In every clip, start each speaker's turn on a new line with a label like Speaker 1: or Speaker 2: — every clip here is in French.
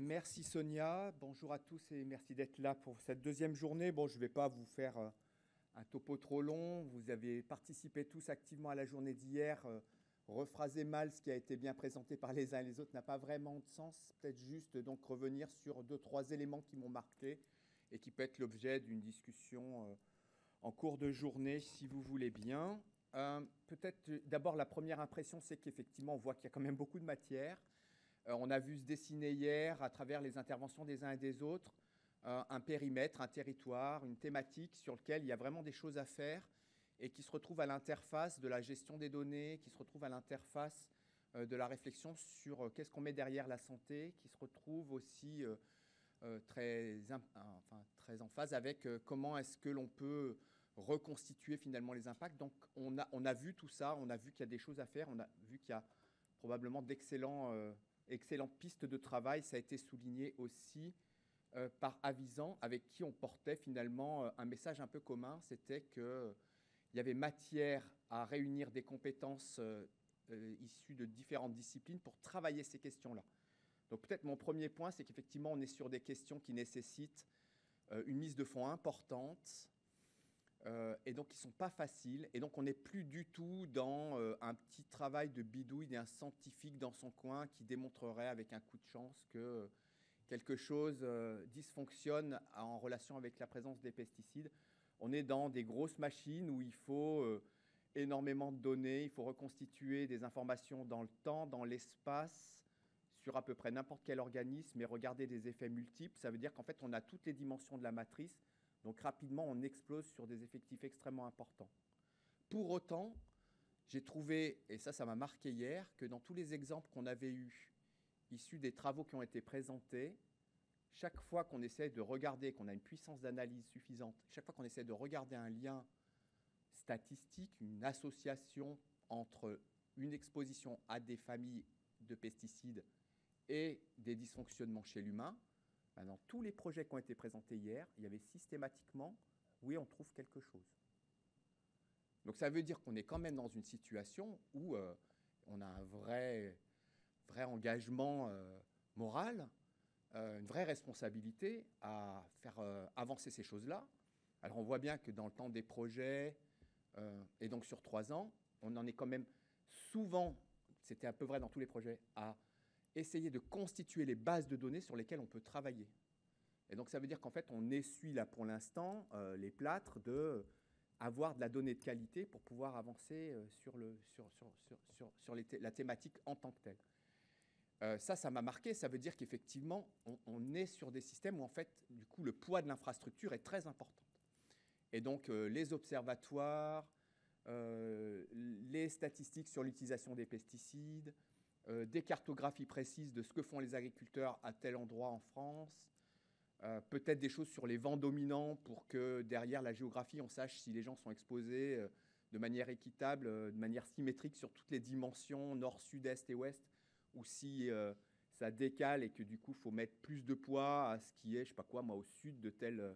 Speaker 1: Merci Sonia, bonjour à tous et merci d'être là pour cette deuxième journée. Bon, je ne vais pas vous faire un topo trop long, vous avez participé tous activement à la journée d'hier. Rephraser mal ce qui a été bien présenté par les uns et les autres n'a pas vraiment de sens. Peut-être juste donc revenir sur 2-3 éléments qui m'ont marqué et qui peut être l'objet d'une discussion en cours de journée si vous voulez bien. Peut-être d'abord la première impression, c'est qu'effectivement on voit qu'il y a quand même beaucoup de matière. On a vu se dessiner hier, à travers les interventions des uns et des autres, un périmètre, un territoire, une thématique sur lequel il y a vraiment des choses à faire et qui se retrouvent à l'interface de la gestion des données, qui se retrouvent à l'interface de la réflexion sur qu'est-ce qu'on met derrière la santé, qui se retrouvent aussi très en phase avec comment est-ce que l'on peut reconstituer finalement les impacts. Donc on a vu tout ça, on a vu qu'il y a des choses à faire, on a vu qu'il y a probablement d'excellentes pistes de travail. Ça a été souligné aussi par Avisan, avec qui on portait finalement un message un peu commun, c'était qu'il y avait matière à réunir des compétences issues de différentes disciplines pour travailler ces questions-là. Donc peut-être mon premier point, c'est qu'effectivement, on est sur des questions qui nécessitent une mise de fonds importante, et donc qui ne sont pas faciles. Et donc on n'est plus du tout dans un petit travail de bidouille d'un scientifique dans son coin qui démontrerait avec un coup de chance que quelque chose dysfonctionne en relation avec la présence des pesticides. On est dans des grosses machines où il faut énormément de données, il faut reconstituer des informations dans le temps, dans l'espace, sur à peu près n'importe quel organisme et regarder des effets multiples. Ça veut dire qu'en fait, on a toutes les dimensions de la matrice. Donc rapidement, on explose sur des effectifs extrêmement importants. Pour autant, j'ai trouvé, et ça m'a marqué hier, que dans tous les exemples qu'on avait eus, issus des travaux qui ont été présentés, chaque fois qu'on essaie de regarder, qu'on a une puissance d'analyse suffisante, chaque fois qu'on essaie de regarder un lien statistique, une association entre une exposition à des familles de pesticides et des dysfonctionnements chez l'humain, dans tous les projets qui ont été présentés hier, il y avait systématiquement, oui, on trouve quelque chose. Donc ça veut dire qu'on est quand même dans une situation où on a un vrai engagement moral, une vraie responsabilité à faire avancer ces choses-là. Alors on voit bien que dans le temps des projets, et donc sur 3 ans, on en est quand même souvent, c'était un peu vrai dans tous les projets, à essayer de constituer les bases de données sur lesquelles on peut travailler. Et donc ça veut dire qu'en fait, on essuie là pour l'instant les plâtres d'avoir de la donnée de qualité pour pouvoir avancer sur la thématique en tant que telle. Ça m'a marqué. Ça veut dire qu'effectivement, on est sur des systèmes où en fait, du coup, le poids de l'infrastructure est très important. Et donc, les observatoires, les statistiques sur l'utilisation des pesticides, des cartographies précises de ce que font les agriculteurs à tel endroit en France, peut-être des choses sur les vents dominants pour que derrière la géographie, on sache si les gens sont exposés de manière équitable, de manière symétrique sur toutes les dimensions, nord, sud, est et ouest, ou si ça décale et que du coup, il faut mettre plus de poids à ce qui est, je ne sais pas quoi, moi, au sud de tel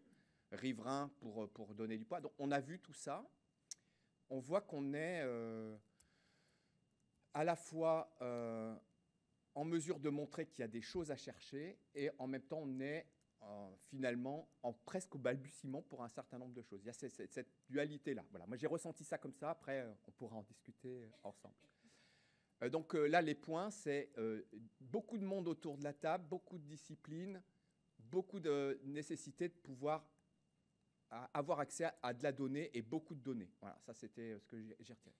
Speaker 1: riverain pour donner du poids. Donc, on a vu tout ça. On voit qu'on est à la fois en mesure de montrer qu'il y a des choses à chercher et en même temps, on est finalement presque au balbutiement pour un certain nombre de choses. Il y a cette dualité-là. Voilà. Moi, j'ai ressenti ça comme ça. Après, on pourra en discuter ensemble. Donc là, les points, c'est beaucoup de monde autour de la table, beaucoup de disciplines, beaucoup de nécessité de pouvoir avoir accès à de la donnée et beaucoup de données. Voilà, ça, c'était ce que j'ai retiré.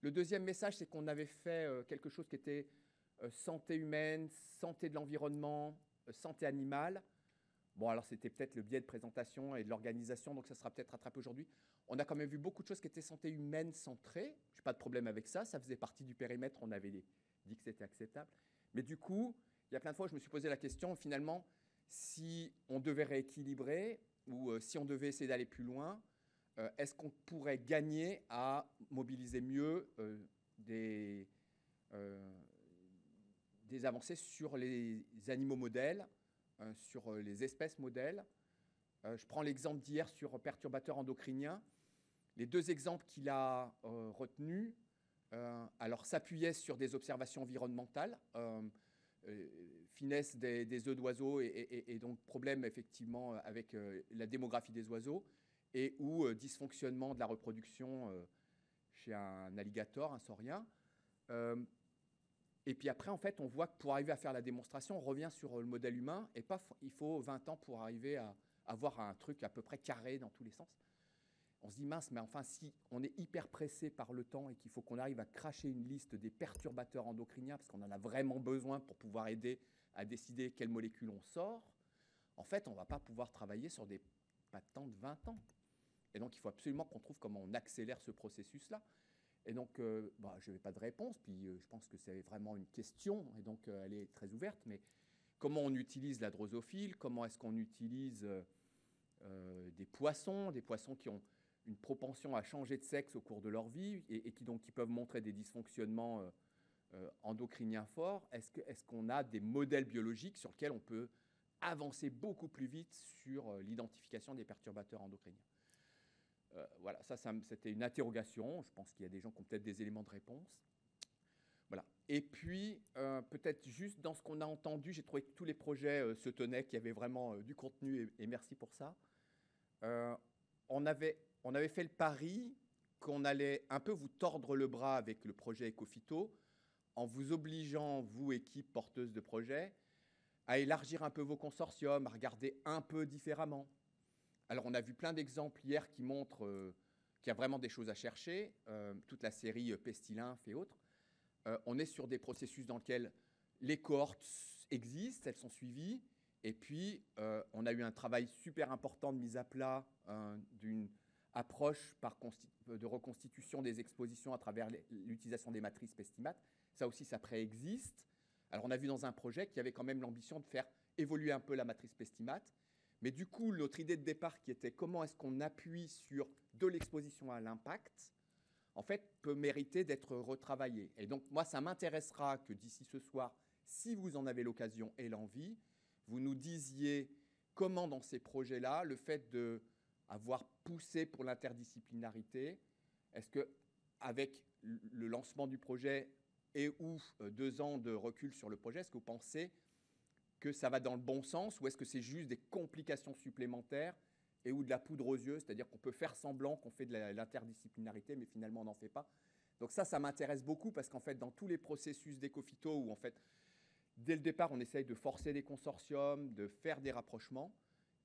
Speaker 1: Le deuxième message, c'est qu'on avait fait quelque chose qui était santé humaine, santé de l'environnement, santé animale. Bon, alors c'était peut-être le biais de présentation et de l'organisation, donc ça sera peut-être rattrapé aujourd'hui. On a quand même vu beaucoup de choses qui étaient santé humaine centrées. Je n'ai pas de problème avec ça, ça faisait partie du périmètre, on avait dit que c'était acceptable. Mais du coup, il y a plein de fois où je me suis posé la question, finalement, si on devait rééquilibrer ou si on devait essayer d'aller plus loin, est-ce qu'on pourrait gagner à mobiliser mieux des avancées sur les animaux modèles, sur les espèces modèles. Je prends l'exemple d'hier sur perturbateurs endocriniens. Les 2 exemples qu'il a retenus, alors s'appuyaient sur des observations environnementales. finesse des œufs d'oiseaux et donc problème effectivement avec la démographie des oiseaux et ou dysfonctionnement de la reproduction chez un alligator, un saurien. Et puis après, en fait, on voit que pour arriver à faire la démonstration, on revient sur le modèle humain et il faut 20 ans pour arriver à avoir un truc à peu près carré dans tous les sens. On se dit, mince, mais enfin, si on est hyper pressé par le temps et qu'il faut qu'on arrive à cracher une liste des perturbateurs endocriniens, parce qu'on en a vraiment besoin pour pouvoir aider à décider quelles molécules on sort, en fait, on ne va pas pouvoir travailler sur des pas de temps de 20 ans. Et donc, il faut absolument qu'on trouve comment on accélère ce processus-là. Et donc, je n'avais pas de réponse, puis je pense que c'est vraiment une question, et donc elle est très ouverte, mais comment on utilise la drosophile, comment est-ce qu'on utilise des poissons qui ont une propension à changer de sexe au cours de leur vie et qui peuvent montrer des dysfonctionnements endocriniens forts. Est-ce qu'on a des modèles biologiques sur lesquels on peut avancer beaucoup plus vite sur l'identification des perturbateurs endocriniens? Voilà, c'était une interrogation. Je pense qu'il y a des gens qui ont peut-être des éléments de réponse. Voilà. Et puis, peut-être juste dans ce qu'on a entendu, j'ai trouvé que tous les projets se tenaient, qu'il y avait vraiment du contenu, et merci pour ça. On avait fait le pari qu'on allait un peu vous tordre le bras avec le projet Ecophyto, en vous obligeant, vous, équipe porteuse de projet, à élargir un peu vos consortiums, à regarder un peu différemment. Alors, on a vu plein d'exemples hier qui montrent qu'il y a vraiment des choses à chercher, toute la série Pestilymphe et autres. On est sur des processus dans lesquels les cohortes existent, elles sont suivies, et puis on a eu un travail super important de mise à plat d'une approche de reconstitution des expositions à travers l'utilisation des matrices Pestimat. Ça aussi, ça préexiste. Alors, on a vu dans un projet qu'il y avait quand même l'ambition de faire évoluer un peu la matrice Pestimat. Mais du coup, notre idée de départ qui était comment est-ce qu'on appuie sur de l'exposition à l'impact, en fait, peut mériter d'être retravaillée. Et donc, moi, ça m'intéressera que d'ici ce soir, si vous en avez l'occasion et l'envie, vous nous disiez comment dans ces projets-là, le fait d'avoir poussé pour l'interdisciplinarité, est-ce qu'avec le lancement du projet et ou 2 ans de recul sur le projet, est-ce que vous pensez que ça va dans le bon sens ou est-ce que c'est juste des complications supplémentaires et ou de la poudre aux yeux, c'est-à-dire qu'on peut faire semblant qu'on fait de l'interdisciplinarité, mais finalement on n'en fait pas. Donc ça m'intéresse beaucoup parce qu'en fait, dans tous les processus d'Ecophyto où en fait, dès le départ, on essaye de forcer des consortiums, de faire des rapprochements,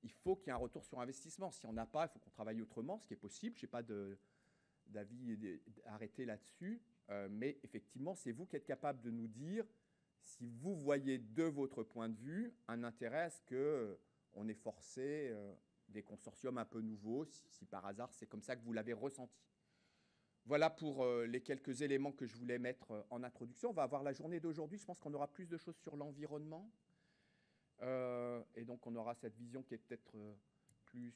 Speaker 1: il faut qu'il y ait un retour sur investissement. Si on n'a pas, il faut qu'on travaille autrement, ce qui est possible. Je n'ai pas d'avis arrêté là-dessus, mais effectivement, c'est vous qui êtes capable de nous dire si vous voyez de votre point de vue un intérêt à ce qu'on ait forcé des consortiums un peu nouveaux, si par hasard c'est comme ça que vous l'avez ressenti. Voilà pour les quelques éléments que je voulais mettre en introduction. On va avoir la journée d'aujourd'hui, je pense qu'on aura plus de choses sur l'environnement. Et donc on aura cette vision qui est peut-être plus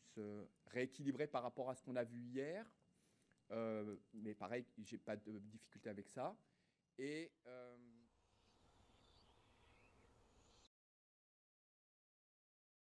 Speaker 1: rééquilibrée par rapport à ce qu'on a vu hier. Mais pareil, je n'ai pas de difficulté avec ça. Et